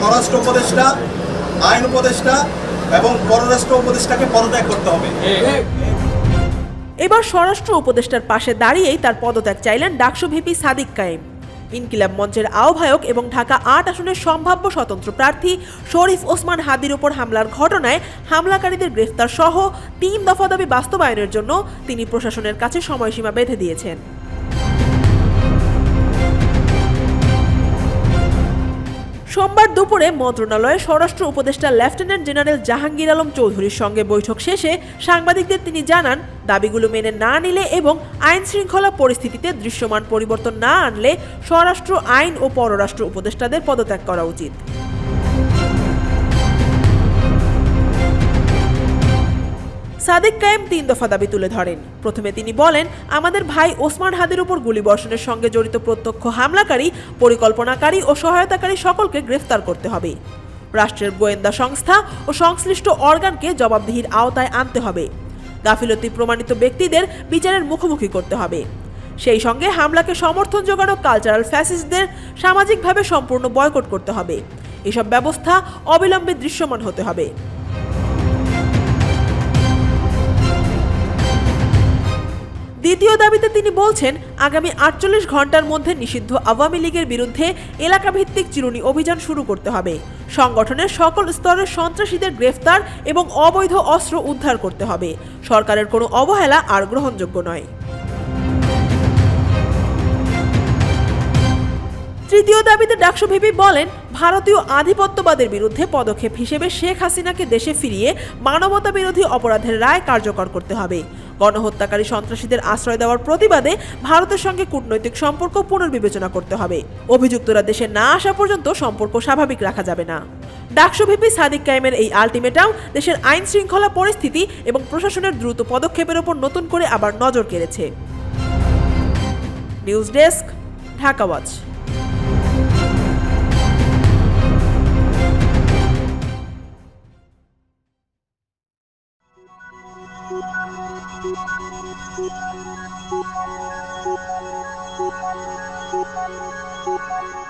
স্বরাষ্ট্র উপদেষ্টা, আইন উপদেষ্টা এবং পররাষ্ট্র উপদেষ্টাকে পদত্যাগ করতে হবে। এবার স্বরাষ্ট্র উপদেষ্টার পাশে দাঁড়িয়েই তার পদত্যাগ চাইলেন ডাকসু ভিপি সাদিক কায়েম। ইনকিলাব মঞ্চের আহ্বায়ক এবং ঢাকা ৮ আসনের সম্ভাব্য স্বতন্ত্র প্রার্থী শরীফ ওসমান হাদির উপর হামলার ঘটনায় হামলাকারীদের গ্রেফতার সহ ৩ দফা দাবি বাস্তবায়নের জন্য তিনি প্রশাসনের কাছে সময়সীমা বেঁধে দিয়েছেন। সোমবার দুপুরে মন্ত্রণালয়ে স্বরাষ্ট্র উপদেষ্টা লেফটেন্যান্ট জেনারেল জাহাঙ্গীর আলম চৌধুরীর সঙ্গে বৈঠক শেষে সাংবাদিকদের তিনি জানান, দাবিগুলো মেনে না নিলে এবং আইন শৃঙ্খলা পরিস্থিতিতে দৃশ্যমান পরিবর্তন না আনলে স্বরাষ্ট্র, আইন ও পররাষ্ট্র উপদেষ্টাদের পদত্যাগ করা উচিত। সাদিক কায়েম ৩ দফা দাবি তুলে ধরেন। প্রথমে তিনি বলেন, আমাদের ভাই ওসমান হাদির উপর গুলিবর্ষণের সঙ্গে জড়িত প্রত্যক্ষ হামলাকারী, পরিকল্পনাকারী ও সহায়তাকারী সকলকে গ্রেফতার করতে হবে। রাষ্ট্রের গোয়েন্দা সংস্থা ও সংশ্লিষ্ট অর্গানকে জবাবদিহির আওতায় আনতে হবে। গাফিলতি প্রমাণিত ব্যক্তিদের বিচারের মুখোমুখি করতে হবে। সেই সঙ্গে হামলাকে সমর্থন জোগানো কালচারাল ফ্যাসিস্টদের সামাজিকভাবে সম্পূর্ণ বয়কট করতে হবে। এসব ব্যবস্থা অবিলম্বে দৃশ্যমান হতে হবে। দ্বিতীয় দাবিতে তিনি বলছেন, আগামী ৪৮ ঘন্টার মধ্যে নিষিদ্ধ আওয়ামী লীগের বিরুদ্ধে এলাকাভিত্তিক চিরুনি অভিযান শুরু করতে হবে। সংগঠনের সকল স্তরের সন্ত্রাসীদের গ্রেফতার এবং অবৈধ অস্ত্র উদ্ধার করতে হবে। সরকারের কোনো অবহেলা আর গ্রহণযোগ্য নয়। তৃতীয় দাবিতে ডাকসু ভিপি বলেন, ভারতীয় আধিপত্যবাদের বিরুদ্ধে পদক্ষেপ হিসেবে শেখ হাসিনাকে দেশে ফিরিয়ে মানবতা বিরোধী অপরাধের রায় কার্যকর করতে হবে। গণহত্যাকারী সন্ত্রাসীদের আশ্রয় দেওয়ার প্রতিবাদে ভারতের সঙ্গে কূটনৈতিক সম্পর্ক পুনর্বিবেচনা করতে হবে। অভিযুক্তরা দেশে না আসা পর্যন্ত সম্পর্ক স্বাভাবিক রাখা যাবে না। ডাকসু ভিপি সাদিক কায়েমের এই আলটিমেটাম দেশের আইন শৃঙ্খলা পরিস্থিতি এবং প্রশাসনের দ্রুত পদক্ষেপের ওপর নতুন করে আবার নজর কেড়েছে। News desk, Dhaka watch. Thank you.